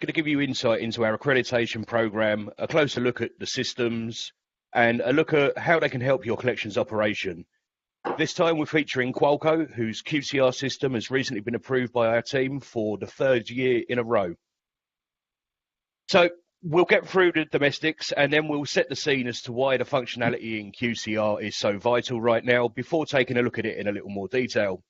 going to give you insight into our accreditation program, a closer look at the systems, and a look at how they can help your collections operation. This time we're featuring QUALCO, whose QCR system has recently been approved by our team for the 3rd year in a row. So we'll get through the domestics and then we'll set the scene as to why the functionality in QCR is so vital right now before taking a look at it in a little more detail.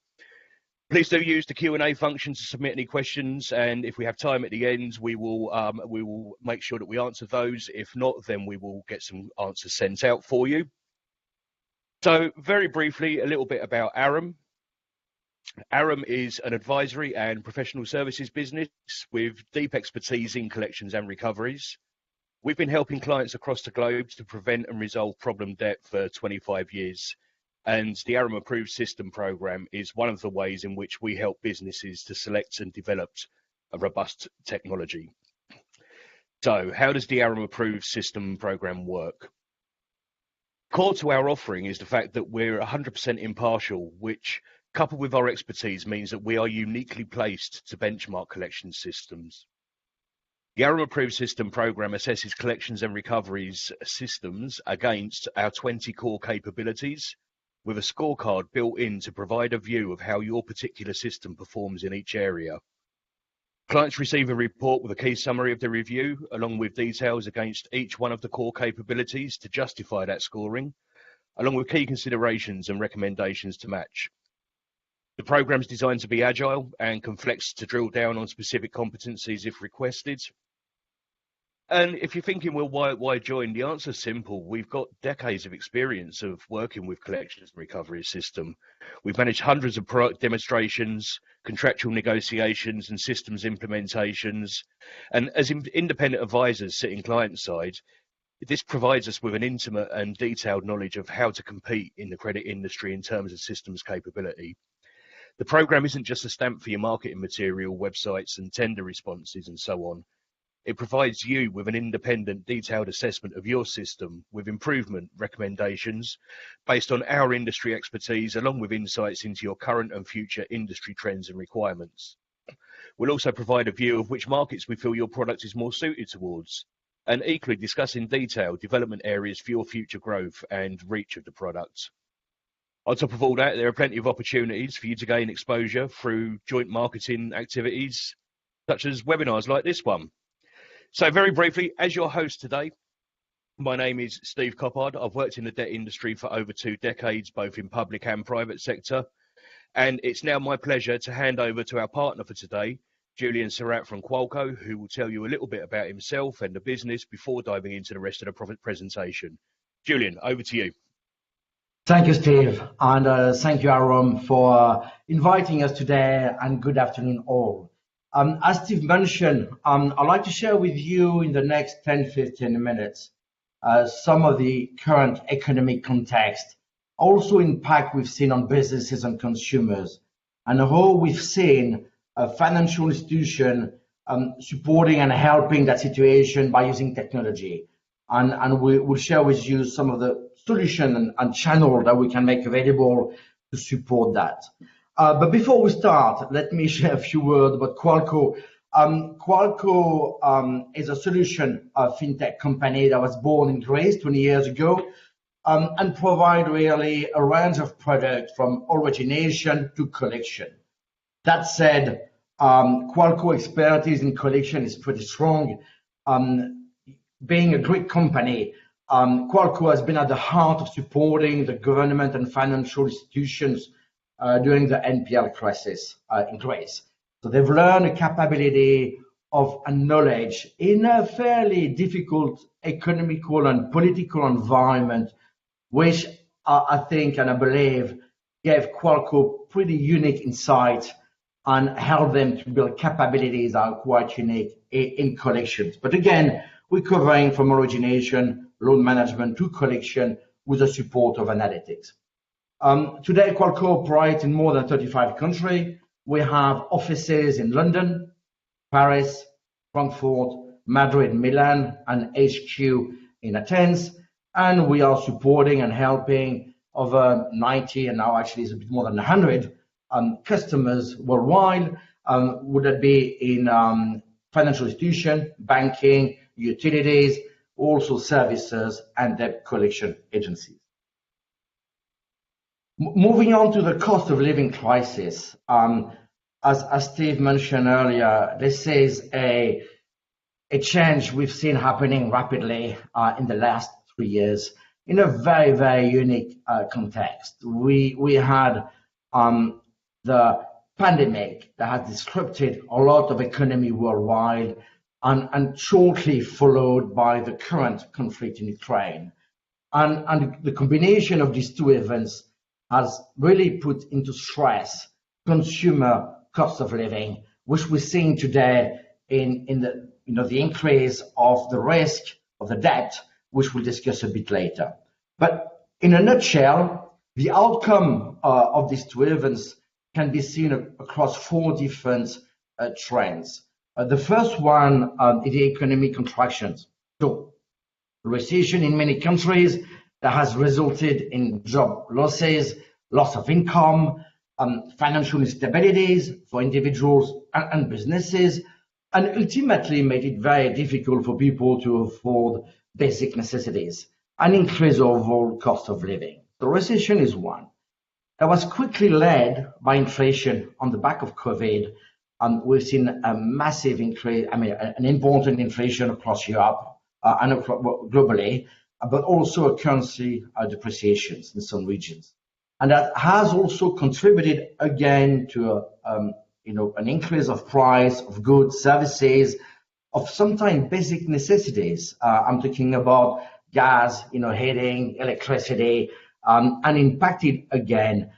Please do use the Q&A function to submit any questions, and if we have time at the end, we will make sure that we answer those. If not, then we will get some answers sent out for you. So very briefly, a little bit about Arum. Arum is an advisory and professional services business with deep expertise in collections and recoveries. We've been helping clients across the globe to prevent and resolve problem debt for 25 years. And the Arum Approved System program is one of the ways in which we help businesses to select and develop a robust technology. So how does the Arum Approved System program work? Core to our offering is the fact that we're 100% impartial, which, coupled with our expertise, means that we are uniquely placed to benchmark collection systems. The Arum Approved System program assesses collections and recoveries systems against our 20 core capabilities, with a scorecard built in to provide a view of how your particular system performs in each area. Clients receive a report with a key summary of the review, along with details against each one of the core capabilities to justify that scoring, along with key considerations and recommendations to match. The program is designed to be agile and can flex to drill down on specific competencies if requested. And if you're thinking, well, why join? The answer is simple. We've got decades of experience of working with collections and recovery system. We've managed hundreds of product demonstrations, contractual negotiations and systems implementations. And as independent advisors sitting client side, this provides us with an intimate and detailed knowledge of how to compete in the credit industry in terms of systems capability. The program isn't just a stamp for your marketing material, websites and tender responses and so on. It provides you with an independent, detailed assessment of your system with improvement recommendations based on our industry expertise, along with insights into your current and future industry trends and requirements. We'll also provide a view of which markets we feel your product is more suited towards, and equally discuss in detail development areas for your future growth and reach of the product. On top of all that, there are plenty of opportunities for you to gain exposure through joint marketing activities, such as webinars like this one. So very briefly, as your host today, my name is Steve Coppard. I've worked in the debt industry for over 2 decades, both in public and private sector. And it's now my pleasure to hand over to our partner for today, Julien Sarat from QUALCO, who will tell you a little bit about himself and the business before diving into the rest of the presentation. Julien, over to you. Thank you, Steve. And thank you, Arum, for inviting us today, and good afternoon all. As Steve mentioned, I'd like to share with you in the next 10-15 minutes some of the current economic context, also impact we've seen on businesses and consumers, and how we've seen a financial institution supporting and helping that situation by using technology. And we will share with you some of the solution and channel that we can make available to support that. But before we start, let me share a few words about QUALCO. QUALCO is a solution fintech company that was born in Greece 20 years ago and provide really a range of products from origination to collection. That said, QUALCO expertise in collection is pretty strong. Being a Greek company, QUALCO has been at the heart of supporting the government and financial institutions during the NPL crisis in Greece. So they've learned a capability of and knowledge in a fairly difficult economical and political environment, which I think and I believe gave QUALCO pretty unique insight and helped them to build capabilities that are quite unique in collections. But again, we're covering from origination, loan management to collection with the support of analytics. Today, QUALCO operates in more than 35 countries. We have offices in London, Paris, Frankfurt, Madrid, Milan, and HQ in Athens. And we are supporting and helping over 90, and now actually it's a bit more than 100 customers worldwide. Would that be in financial institution, banking, utilities, also services, and debt collection agencies. Moving on to the cost of living crisis, as Steve mentioned earlier, this is a change we've seen happening rapidly in the last 3 years in a very, very unique context. We had the pandemic that has disrupted a lot of economy worldwide, and shortly followed by the current conflict in Ukraine. And the combination of these two events has really put into stress consumer cost of living, which we're seeing today in the increase of the risk of the debt, which we'll discuss a bit later. But in a nutshell, the outcome of these two events can be seen across 4 different trends. The first one is the economic contractions. So recession in many countries that has resulted in job losses, loss of income, financial instabilities for individuals and businesses, and ultimately made it very difficult for people to afford basic necessities and increase overall cost of living. The recession is one. That was quickly led by inflation on the back of COVID. We've seen a massive increase, an important inflation across Europe and globally, but also a currency depreciations in some regions. And that has also contributed again to an increase of price of goods, services, of sometimes basic necessities. I'm talking about gas, heating, electricity, and impacted again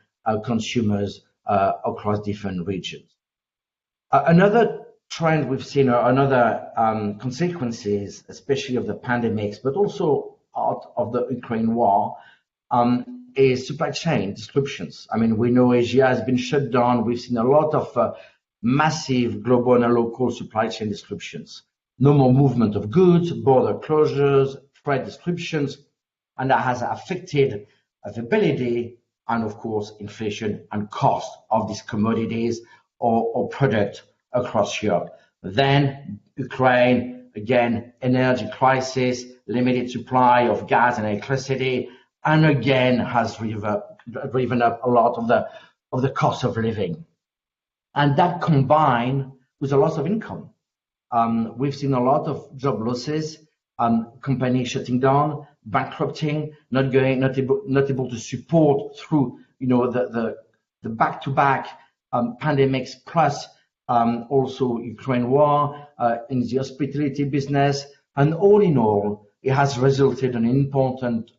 consumers across different regions. Another trend we've seen, or another consequences, especially of the pandemics, but also out of the Ukraine war, is supply chain disruptions. We know Asia has been shut down. We've seen a lot of massive global and local supply chain disruptions. No more movement of goods, border closures, trade disruptions, and that has affected availability and, of course, inflation and cost of these commodities or product across Europe. Then Ukraine, again, energy crisis, limited supply of gas and electricity, and again has driven up a lot of the cost of living. And that combined with a loss of income. We've seen a lot of job losses, companies shutting down, bankrupting, not able to support through the back-to-back pandemics, plus also Ukraine war in the hospitality business, and all in all, it has resulted in an important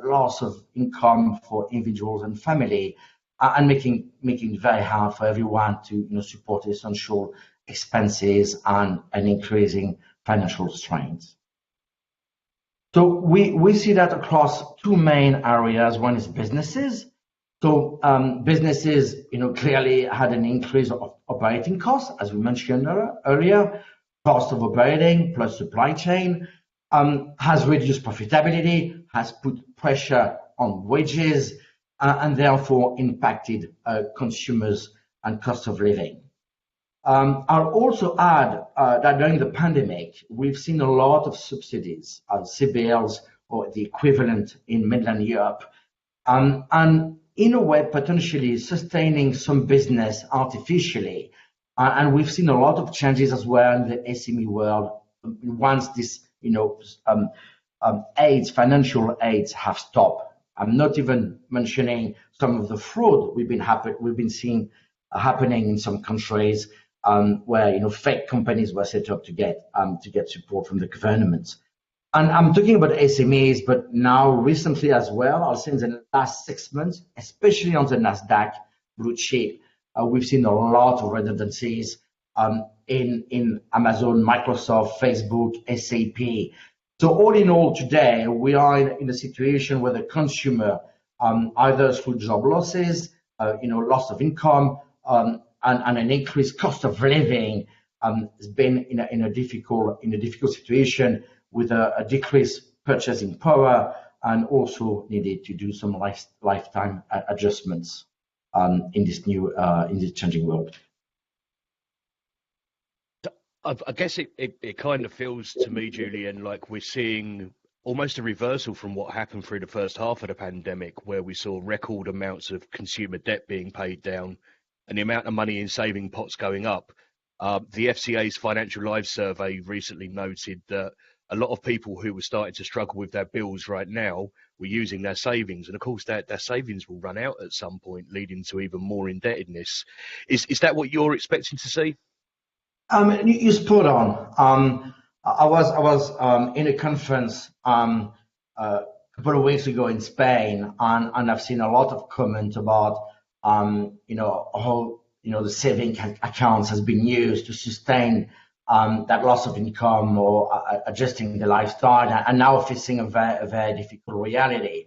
loss of income for individuals and family, and making it very hard for everyone to support essential expenses and an increasing financial strains. So we see that across 2 main areas. One is businesses. So businesses, clearly had an increase of operating costs, as we mentioned earlier. Cost of operating plus supply chain has reduced profitability, has put pressure on wages, and therefore impacted consumers and cost of living. I'll also add that during the pandemic, we've seen a lot of subsidies, CBLs, or the equivalent in mainland Europe, and in a way potentially sustaining some business artificially. And we've seen a lot of changes as well in the SME world once this, financial aids have stopped. I'm not even mentioning some of the fraud we've been seeing happening in some countries where fake companies were set up to get support from the government. And I'm talking about SMEs, but now recently as well, I'll say in the last 6 months, especially on the Nasdaq blue chip, we've seen a lot of redundancies in Amazon, Microsoft, Facebook, SAP. So all in all, today we are in a situation where the consumer, either through job losses, loss of income, and an increased cost of living, has been in a difficult situation with a decreased purchasing power, and also needed to do some lifetime adjustments in this changing world. I guess it kind of feels to me, Julien, like we're seeing almost a reversal from what happened through the first half of the pandemic, where we saw record amounts of consumer debt being paid down and the amount of money in saving pots going up. The FCA's Financial Lives survey recently noted that a lot of people who were starting to struggle with their bills right now were using their savings. And of course, their savings will run out at some point, leading to even more indebtedness. Is that what you're expecting to see? You spot on. I was in a conference a couple of weeks ago in Spain, and I've seen a lot of comment about how the saving accounts has been used to sustain that loss of income or adjusting the lifestyle, and now facing a very difficult reality.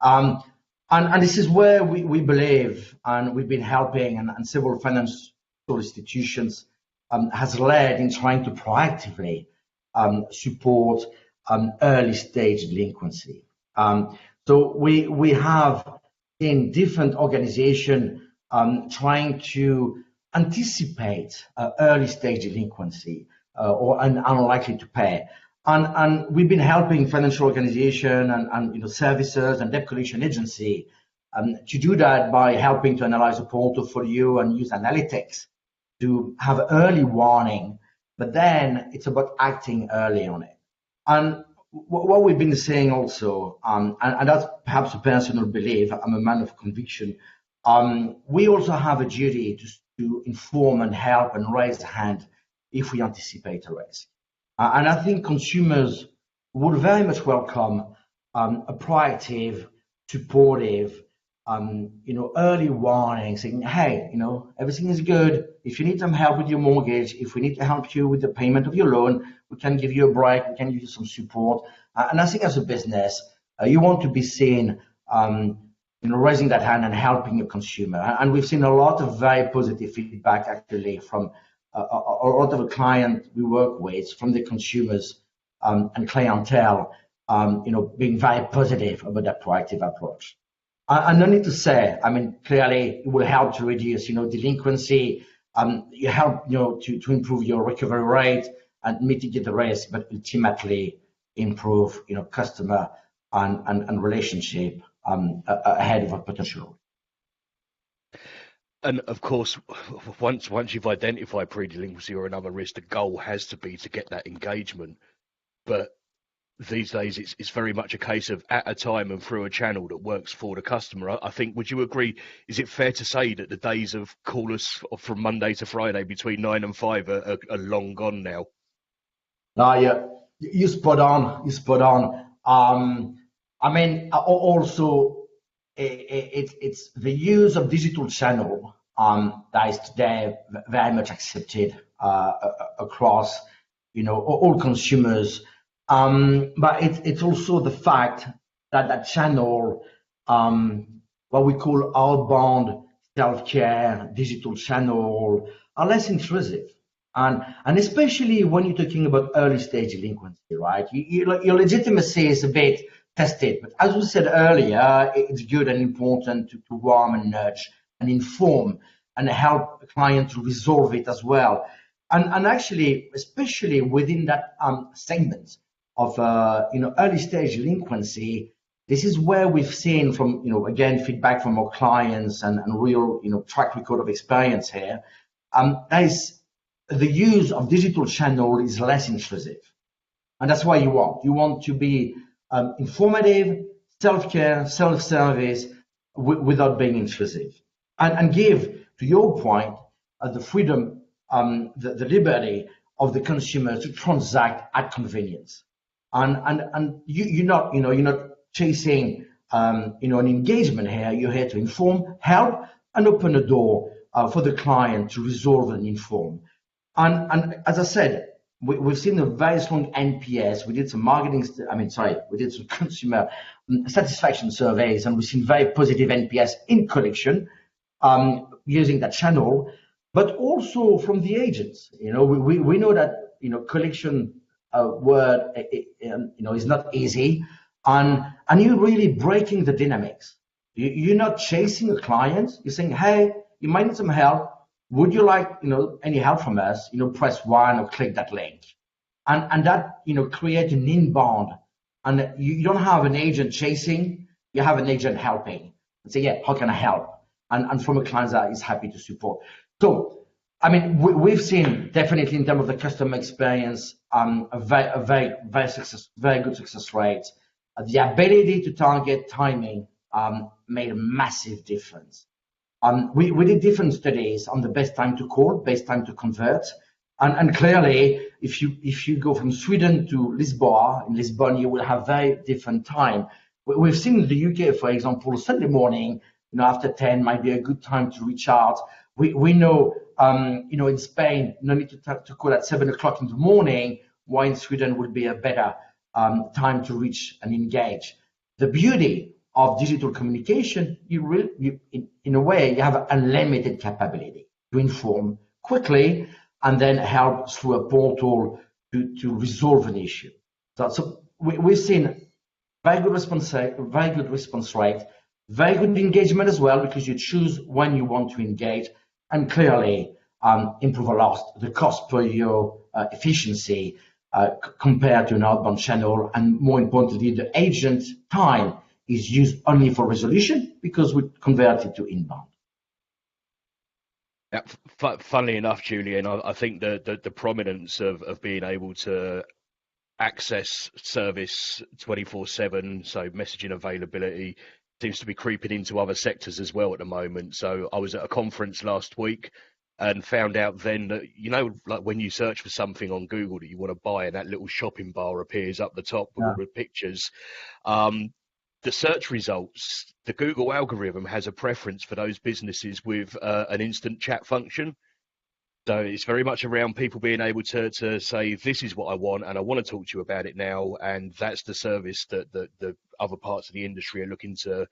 And this is where we believe, and we've been helping, and several financial institutions has led in trying to proactively support early stage delinquency. So we have in different organizations trying to anticipate early stage delinquency or unlikely to pay. And we've been helping financial organization and services and debt collection agency to do that by helping to analyze the portfolio and use analytics to have early warning, but then it's about acting early on it. And what we've been saying also, and that's perhaps a personal belief, I'm a man of conviction, we also have a duty to inform and help and raise a hand if we anticipate a risk. And I think consumers would very much welcome a proactive, supportive, early warning saying, hey, everything is good. If you need some help with your mortgage, if we need to help you with the payment of your loan, we can give you a break, we can give you some support. And I think as a business, you want to be seen, raising that hand and helping your consumer. And we've seen a lot of very positive feedback actually from a lot of the clients we work with, from the consumers and clientele, being very positive about that proactive approach. And no need to say, clearly it will help to reduce, delinquency, you help, to improve your recovery rate and mitigate the risk, but ultimately improve, customer and relationship ahead of a potential. And of course, once you've identified pre-delinquency or another risk, the goal has to be to get that engagement. But these days, it's very much a case of at a time and through a channel that works for the customer. I think, would you agree, is it fair to say that the days of call us from Monday to Friday between 9 and 5 are long gone now? Yeah, you spot on. Also, it's the use of digital channel that is today very much accepted across, all consumers. But it's also the fact that that channel, what we call outbound self-care, digital channel, are less intrusive. And especially when you're talking about early stage delinquency, right? Your legitimacy is a bit tested, but as we said earlier, it's good and important to warm and nudge and inform and help the client to resolve it as well. And actually, especially within that segment of early stage delinquency, this is where we've seen from again feedback from our clients and real track record of experience here. Is the use of digital channel is less intrusive, and that's why you want to be informative, self-care, self-service without being intrusive, and give, to your point, the freedom, the liberty of the consumer to transact at convenience. And you're not chasing an engagement here. You're here to inform, help, and open a door for the client to resolve and inform. And as I said, we've seen a very strong NPS. We did some we did some consumer satisfaction surveys, and we've seen very positive NPS in collection using that channel, but also from the agents. We know that collection word is not easy, and you're really breaking the dynamics. You're not chasing a client. You're saying, hey, you might need some help. Would you like, any help from us? Press 1 or click that link. And that, create an inbound. And you don't have an agent chasing, you have an agent helping. And say, yeah, how can I help? And from a client that is happy to support. So, I mean, we've seen definitely in terms of the customer experience, a very good success rate. The ability to target timing made a massive difference. We did different studies on the best time to call, best time to convert. And clearly, if you go from Sweden to Lisbon, in Lisbon, you will have very different time. We've seen in the UK, for example, Sunday morning, after 10 might be a good time to reach out. We know, in Spain, no need to call at 7 o'clock in the morning, while in Sweden would be a better time to reach and engage. The beauty of digital communication, in a way, you have unlimited capability to inform quickly and then help through a portal to resolve an issue. So we've seen very good response rate, very good engagement as well, because you choose when you want to engage, and clearly improve a lot the cost per year efficiency compared to an outbound channel, and more importantly, the agent time is used only for resolution because we convert it to inbound. Yeah, funnily enough, Julien, I think the prominence of being able to access service 24/7, so messaging availability, seems to be creeping into other sectors as well at the moment. So I was at a conference last week and found out then that, like when you search for something on Google that you want to buy and that little shopping bar appears up the top with all the pictures, the search results, the Google algorithm has a preference for those businesses with an instant chat function. So it's very much around people being able to say, this is what I want, and I want to talk to you about it now. And that's the service that the other parts of the industry are looking to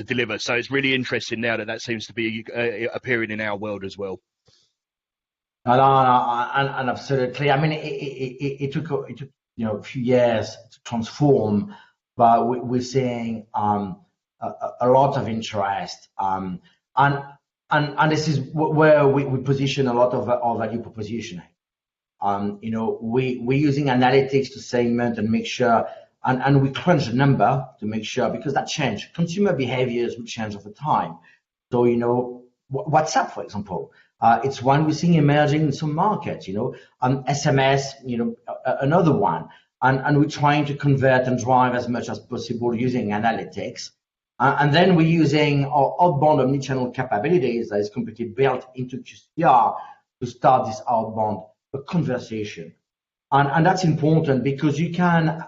deliver. So it's really interesting now that seems to be appearing in our world as well. No, and absolutely. I mean, it took a few years to transform, but we're seeing a lot of interest, and this is where we position a lot of our value proposition. We're using analytics to segment and make sure, and we crunch the number to make sure, because that change, consumer behaviors will change over time. So, WhatsApp, for example, it's one we're seeing emerging in some markets, SMS, another one. And we're trying to convert and drive as much as possible using analytics. And then we're using our outbound omnichannel capabilities that is completely built into QCR to start this outbound conversation. And that's important because we can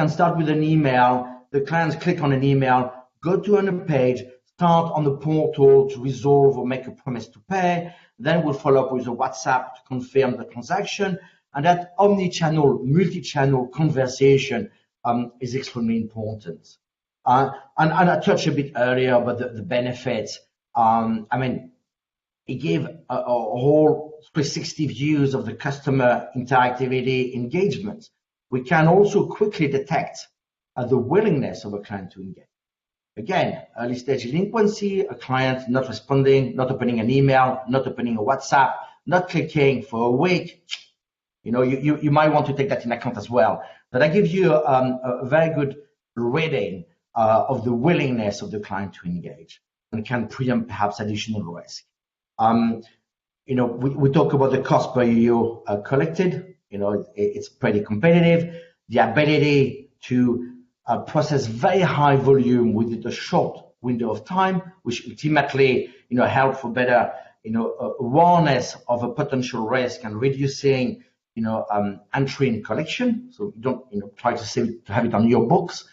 start with an email. The clients click on an email, go to a page, start on the portal to resolve or make a promise to pay. Then we'll follow up with a WhatsApp to confirm the transaction. And that omni-channel, multi-channel conversation is extremely important. And I touched a bit earlier about the benefits. It gave a whole 360 views of the customer interactivity engagement. We can also quickly detect the willingness of a client to engage. Again, early stage delinquency, a client not responding, not opening an email, not opening a WhatsApp, not clicking for a week. You might want to take that in account as well. But I give you a very good reading of the willingness of the client to engage and can preempt perhaps additional risk. We talk about the cost per year collected. It's pretty competitive. The ability to process very high volume within a short window of time, which ultimately, help for better, awareness of a potential risk and reducing, entry and collection. So you don't, try to have it on your books,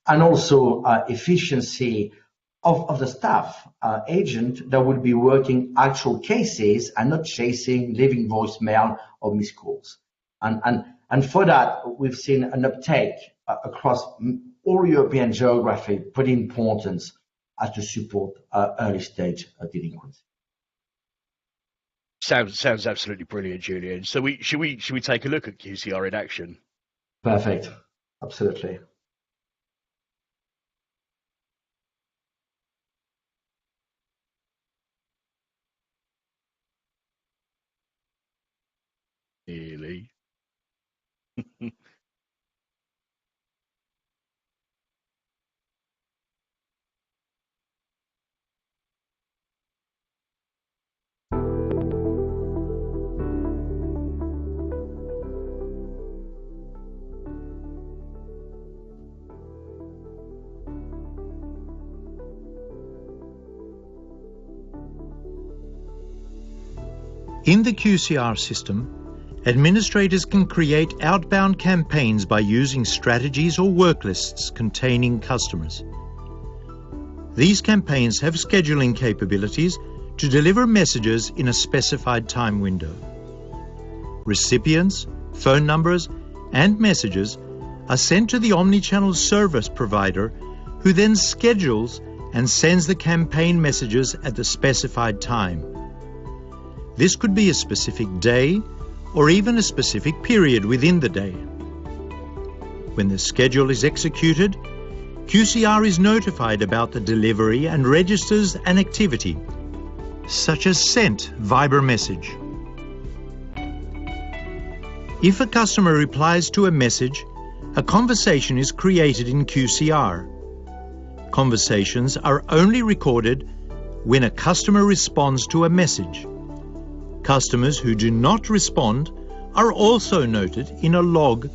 and also efficiency of the staff agent that will be working actual cases and not chasing, leaving voicemail or missed calls. And for that, we've seen an uptake across all European geography, pretty important to support early stage delinquency. Sounds absolutely brilliant, Julien. So should we take a look at QCR in action? Perfect. Absolutely. really. In the QCR system, administrators can create outbound campaigns by using strategies or work lists containing customers. These campaigns have scheduling capabilities to deliver messages in a specified time window. Recipients, phone numbers, and messages are sent to the omnichannel service provider, who then schedules and sends the campaign messages at the specified time. This could be a specific day or even a specific period within the day. When the schedule is executed, QCR is notified about the delivery and registers an activity, such as sent Viber message. If a customer replies to a message, a conversation is created in QCR. Conversations are only recorded when a customer responds to a message. Customers who do not respond are also noted in a log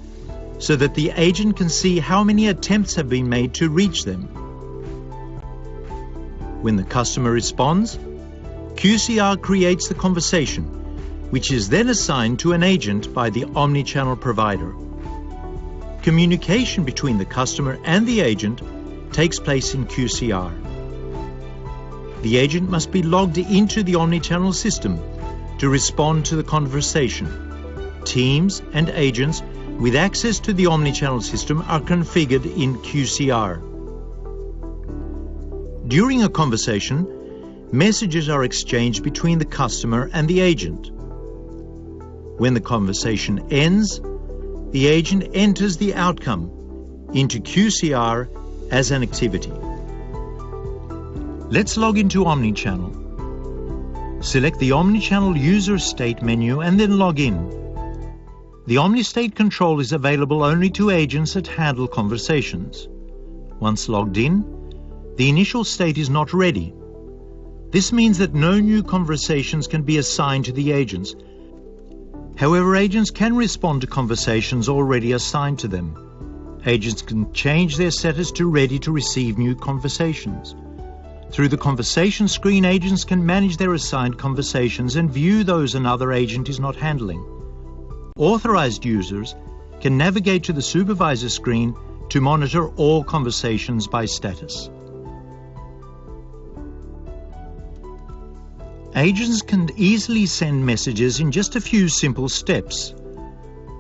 so that the agent can see how many attempts have been made to reach them. When the customer responds, QCR creates the conversation, which is then assigned to an agent by the omnichannel provider. Communication between the customer and the agent takes place in QCR. The agent must be logged into the omnichannel system to respond to the conversation. Teams and agents with access to the omnichannel system are configured in QCR. During a conversation, messages are exchanged between the customer and the agent. When the conversation ends, the agent enters the outcome into QCR as an activity. Let's log into omnichannel. Select the Omnichannel User State menu and then log in. The OmniState control is available only to agents that handle conversations. Once logged in, the initial state is not ready. This means that no new conversations can be assigned to the agents. However, agents can respond to conversations already assigned to them. Agents can change their status to ready to receive new conversations. Through the conversation screen, agents can manage their assigned conversations and view those another agent is not handling. Authorized users can navigate to the supervisor screen to monitor all conversations by status. Agents can easily send messages in just a few simple steps.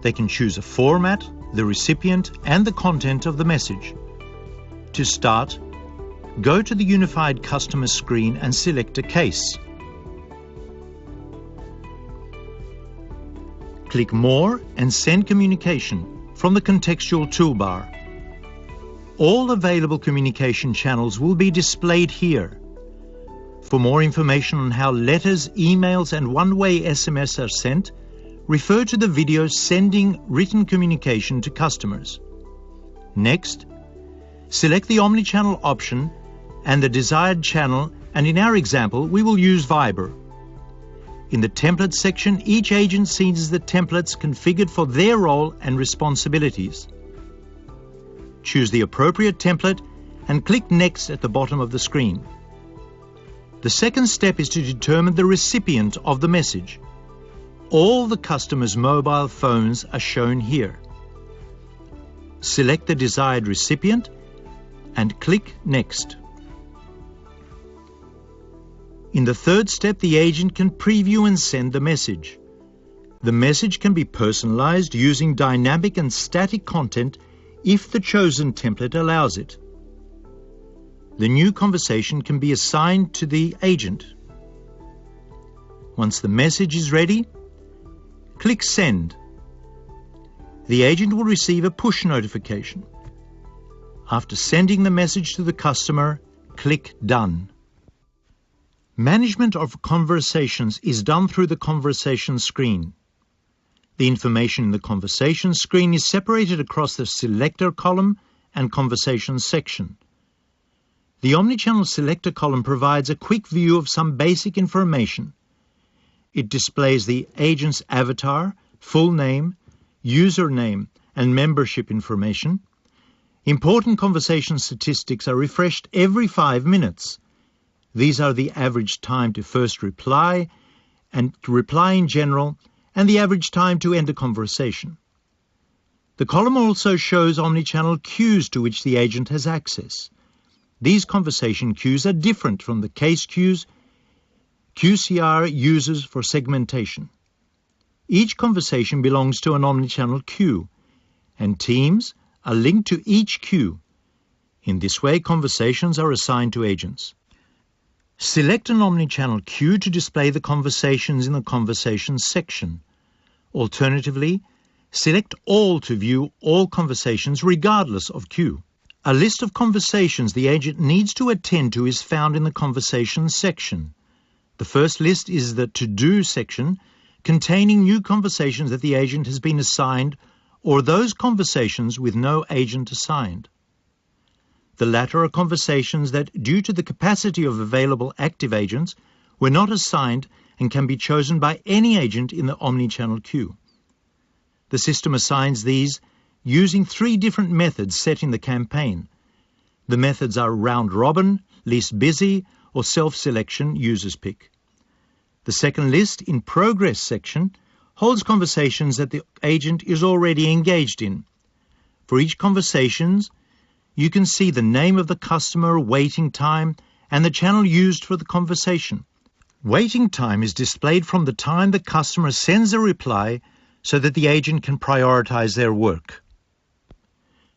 They can choose a format, the recipient, and the content of the message. To start, go to the Unified Customer screen and select a case. Click More and Send Communication from the contextual toolbar. All available communication channels will be displayed here. For more information on how letters, emails, and one-way SMS are sent, refer to the video Sending Written Communication to Customers. Next, select the Omnichannel option and the desired channel, and in our example, we will use Viber. In the Templates section, each agent sees the templates configured for their role and responsibilities. Choose the appropriate template and click Next at the bottom of the screen. The second step is to determine the recipient of the message. All the customer's mobile phones are shown here. Select the desired recipient and click Next. In the third step, the agent can preview and send the message. The message can be personalized using dynamic and static content if the chosen template allows it. The new conversation can be assigned to the agent. Once the message is ready, click Send. The agent will receive a push notification. After sending the message to the customer, click Done. Management of conversations is done through the conversation screen. The information in the conversation screen is separated across the selector column and conversation section. The omnichannel selector column provides a quick view of some basic information. It displays the agent's avatar, full name, username, and membership information. Important conversation statistics are refreshed every 5 minutes. These are the average time to first reply, and to reply in general, and the average time to end a conversation. The column also shows omnichannel queues to which the agent has access. These conversation queues are different from the case queues QCR uses for segmentation. Each conversation belongs to an omnichannel queue, and teams are linked to each queue. In this way, conversations are assigned to agents. Select an omnichannel queue to display the conversations in the conversations section. Alternatively, select all to view all conversations regardless of queue. A list of conversations the agent needs to attend to is found in the conversations section. The first list is the to-do section, containing new conversations that the agent has been assigned or those conversations with no agent assigned. The latter are conversations that, due to the capacity of available active agents, were not assigned and can be chosen by any agent in the omnichannel queue. The system assigns these using 3 different methods set in the campaign. The methods are round robin, least busy, or self-selection users pick. The second list in progress section holds conversations that the agent is already engaged in. For each conversation, you can see the name of the customer, waiting time, and the channel used for the conversation. Waiting time is displayed from the time the customer sends a reply so that the agent can prioritize their work.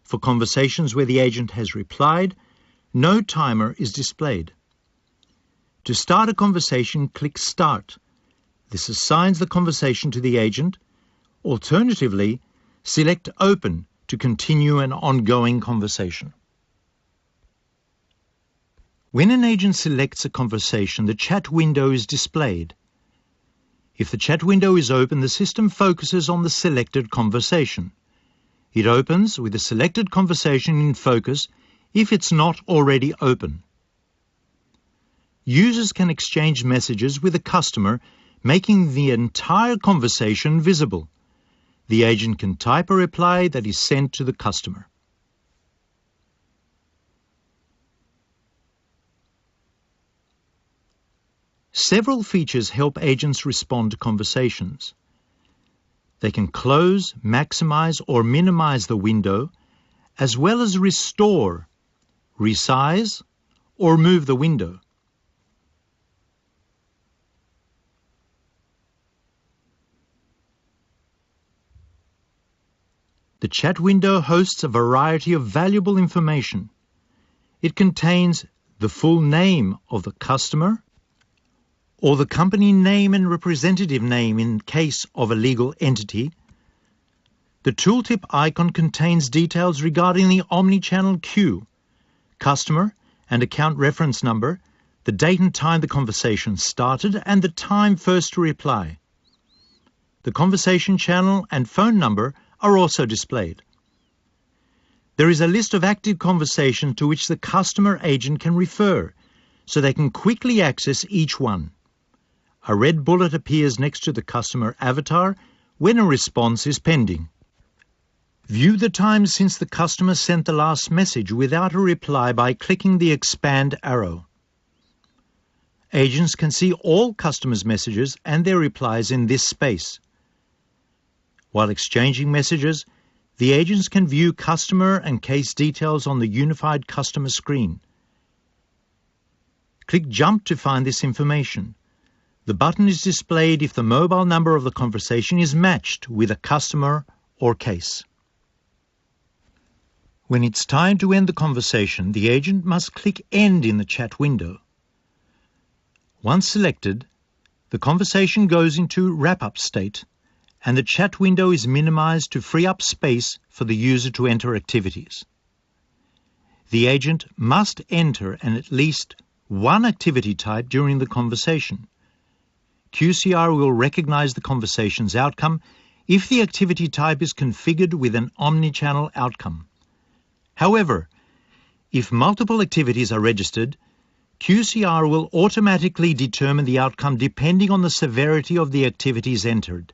For conversations where the agent has replied, no timer is displayed. To start a conversation, click Start. This assigns the conversation to the agent. Alternatively, select Open to continue an ongoing conversation. When an agent selects a conversation, the chat window is displayed. If the chat window is open, the system focuses on the selected conversation. It opens with the selected conversation in focus if it's not already open. Users can exchange messages with a customer, making the entire conversation visible. The agent can type a reply that is sent to the customer. Several features help agents respond to conversations. They can close, maximize, or minimize the window, as well as restore, resize, or move the window. The chat window hosts a variety of valuable information. It contains the full name of the customer, or the company name and representative name in case of a legal entity. The tooltip icon contains details regarding the omnichannel queue, customer and account reference number, the date and time the conversation started, and the time first to reply. The conversation channel and phone number are also displayed. There is a list of active conversations to which the customer agent can refer, so they can quickly access each one. A red bullet appears next to the customer avatar when a response is pending. View the time since the customer sent the last message without a reply by clicking the expand arrow. Agents can see all customers' messages and their replies in this space. While exchanging messages, the agents can view customer and case details on the unified customer screen. Click Jump to find this information. The button is displayed if the mobile number of the conversation is matched with a customer or case. When it's time to end the conversation, the agent must click End in the chat window. Once selected, the conversation goes into wrap-up state, and the chat window is minimized to free up space for the user to enter activities. The agent must enter at least one activity type during the conversation. QCR will recognize the conversation's outcome if the activity type is configured with an omnichannel outcome. However, if multiple activities are registered, QCR will automatically determine the outcome depending on the severity of the activities entered.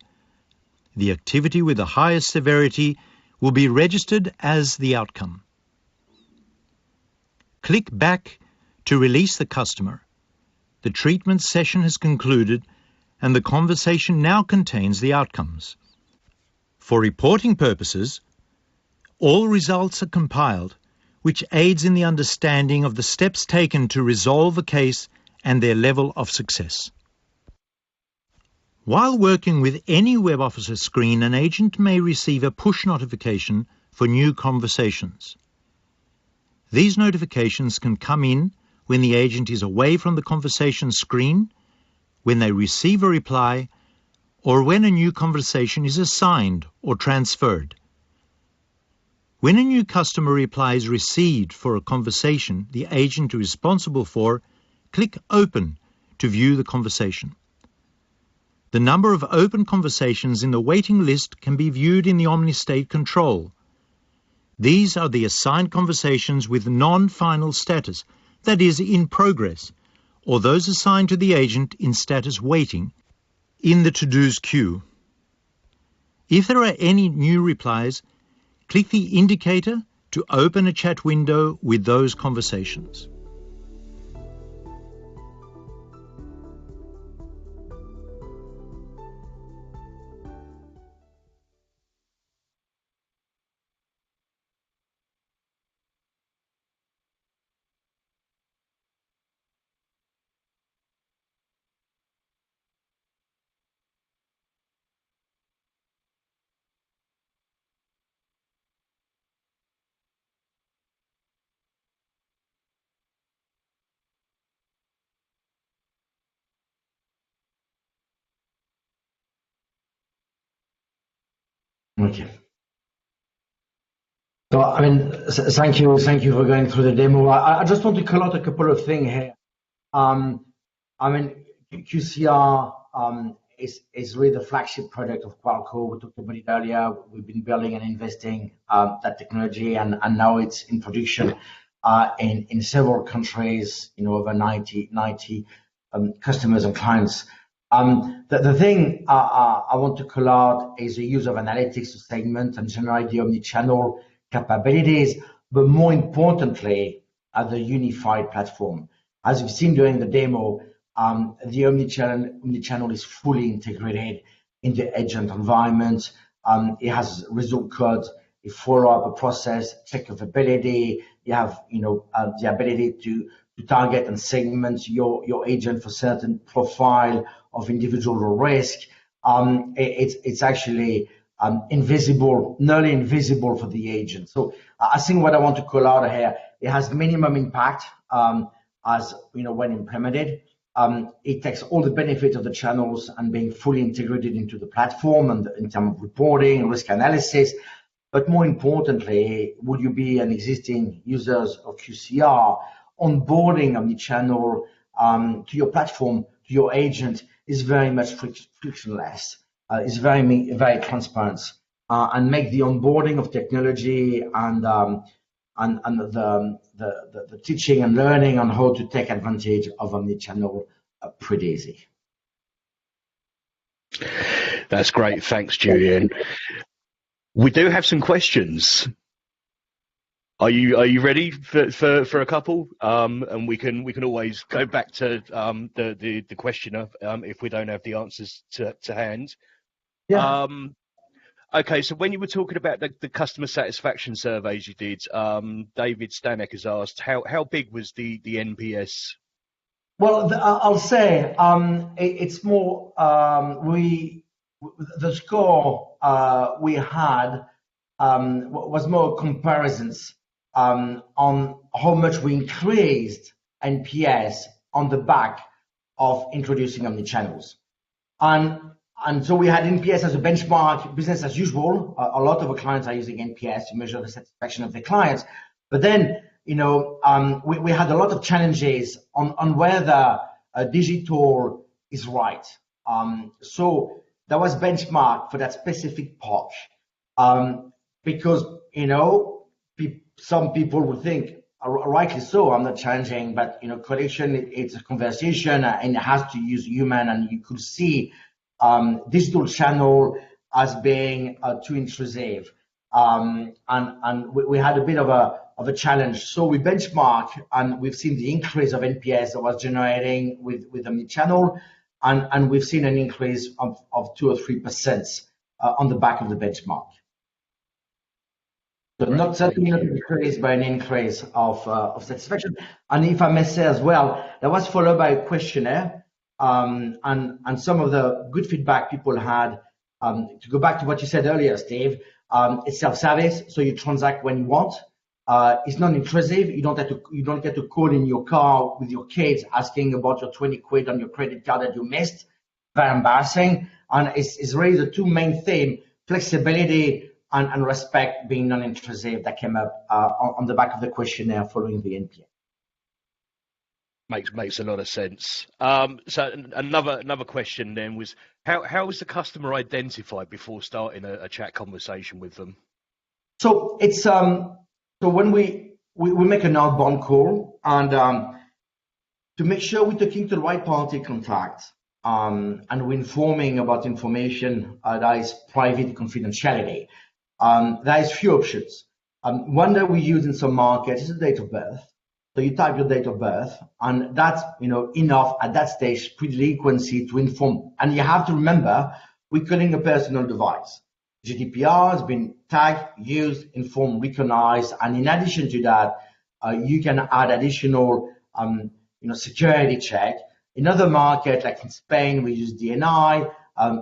The activity with the highest severity will be registered as the outcome. Click Back to release the customer. The treatment session has concluded and the conversation now contains the outcomes. For reporting purposes, all results are compiled, which aids in the understanding of the steps taken to resolve a case and their level of success. While working with any web officer screen, an agent may receive a push notification for new conversations. These notifications can come in when the agent is away from the conversation screen, when they receive a reply, or when a new conversation is assigned or transferred. When a new customer reply is received for a conversation the agent is responsible for, click Open to view the conversation. The number of open conversations in the waiting list can be viewed in the OmniState control. These are the assigned conversations with non-final status, that is, in progress, or those assigned to the agent in status waiting, in the to-dos queue. If there are any new replies, click the indicator to open a chat window with those conversations. Okay. So, I mean, thank you for going through the demo. I just want to call out a couple of things here. I mean, QCR is really the flagship product of QUALCO. We talked about it earlier. We've been building and investing that technology, and now it's in production in several countries, over 90 customers and clients. The thing I want to call out is the use of analytics to segment and generate the omnichannel capabilities, but more importantly, the unified platform. As you've seen during the demo, the omnichannel is fully integrated in the agent environment. It has result code, a follow-up, a process, check of ability. You have, the ability to target and segment your agent for certain profile of individual risk. It's actually invisible, nearly invisible for the agent. So I think what I want to call out here, it has minimum impact as when implemented. It takes all the benefits of the channels and being fully integrated into the platform and in terms of reporting, risk analysis. But more importantly, would you be an existing users of QCR, onboarding omnichannel to your platform, to your agent is very much frictionless. It's very transparent, and make the onboarding of technology and the teaching and learning on how to take advantage of omnichannel pretty easy. That's great. Thanks, Julien. We do have some questions. Are you ready for a couple? And we can always go back to the questioner if we don't have the answers to hand. Yeah. Okay, so when you were talking about the customer satisfaction surveys you did, David Stanek has asked how big was the NPS? Well, I'll say it's more the score we had was more comparisons on how much we increased NPS on the back of introducing omnichannels. And so we had NPS as a benchmark, business as usual. A lot of our clients are using NPS to measure the satisfaction of their clients. But then, we had a lot of challenges on whether digital is right. So that was benchmarked for that specific part. Because, some people would think, rightly so, I'm not challenging, but, collection, it's a conversation and it has to use human, and you could see digital channel as being too intrusive. And we had a bit of a challenge. So we benchmark, and we've seen the increase of NPS that was generating with omnichannel, and we've seen an increase of 2 or 3% on the back of the benchmark. So not certainly not an increase, but an increase of satisfaction. And if I may say as well, that was followed by a questionnaire, and some of the good feedback people had. To go back to what you said earlier, Steve, it's self-service, so you transact when you want. It's non-intrusive. You don't get to call in your car with your kids asking about your 20 quid on your credit card that you missed. Very embarrassing. And it's really the two main themes: flexibility and respect being non-intrusive, that came up on the back of the questionnaire following the NPS. Makes a lot of sense. So another question then was, how is the customer identified before starting a chat conversation with them? So it's so when we make an outbound call, and to make sure we're talking to the right party contact, and we're informing about information that is private confidentiality. There is few options. One that we use in some markets is the date of birth. So you type your date of birth, and that's enough at that stage pre-delinquency to inform. And you have to remember, we're calling a personal device. GDPR has been tagged, used, informed, recognized, and in addition to that, you can add additional security check. In other markets, like in Spain, we use DNI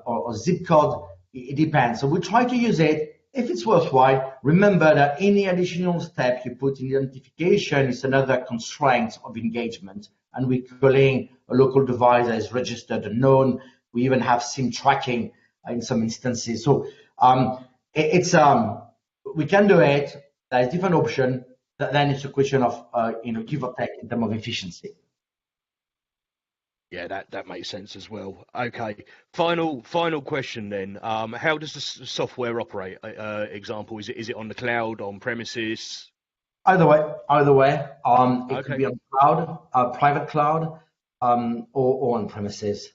or zip code. It depends. So we try to use it. If it's worthwhile, remember that any additional step you put in identification is another constraint of engagement, and we're calling a local device that is registered and known. We even have SIM tracking in some instances. So we can do it. There's different option. Then it's a question of give or take in terms of efficiency. Yeah, that makes sense as well. Okay, final question then. How does the software operate? Example, is it on the cloud, on premises? Either way. It could Okay. be on cloud, private cloud, or on premises.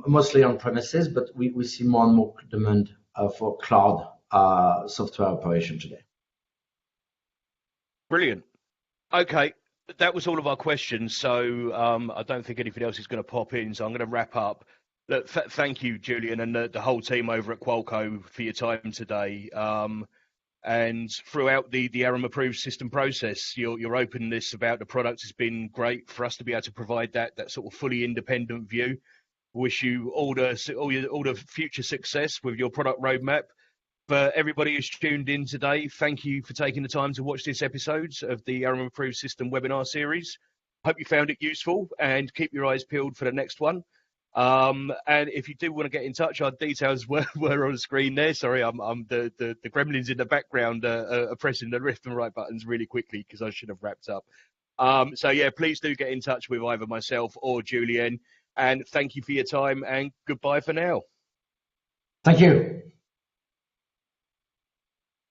Mostly on premises, but we see more and more demand for cloud software operation today. Brilliant. Okay. That was all of our questions, so I don't think anything else is going to pop in, so I'm going to wrap up. Look, thank you, Julien, and the whole team over at QUALCO for your time today. And throughout the Arum Approved System process, your openness about the product has been great for us to be able to provide that sort of fully independent view. Wish you all the future success with your product roadmap. For everybody who's tuned in today, thank you for taking the time to watch this episode of the Arum Approved System webinar series. Hope you found it useful, and keep your eyes peeled for the next one. And if you do want to get in touch, our details were on the screen there. Sorry, I'm the gremlins in the background are pressing the left and right buttons really quickly because I should have wrapped up. So yeah, please do get in touch with either myself or Julien. And thank you for your time, and goodbye for now. Thank you.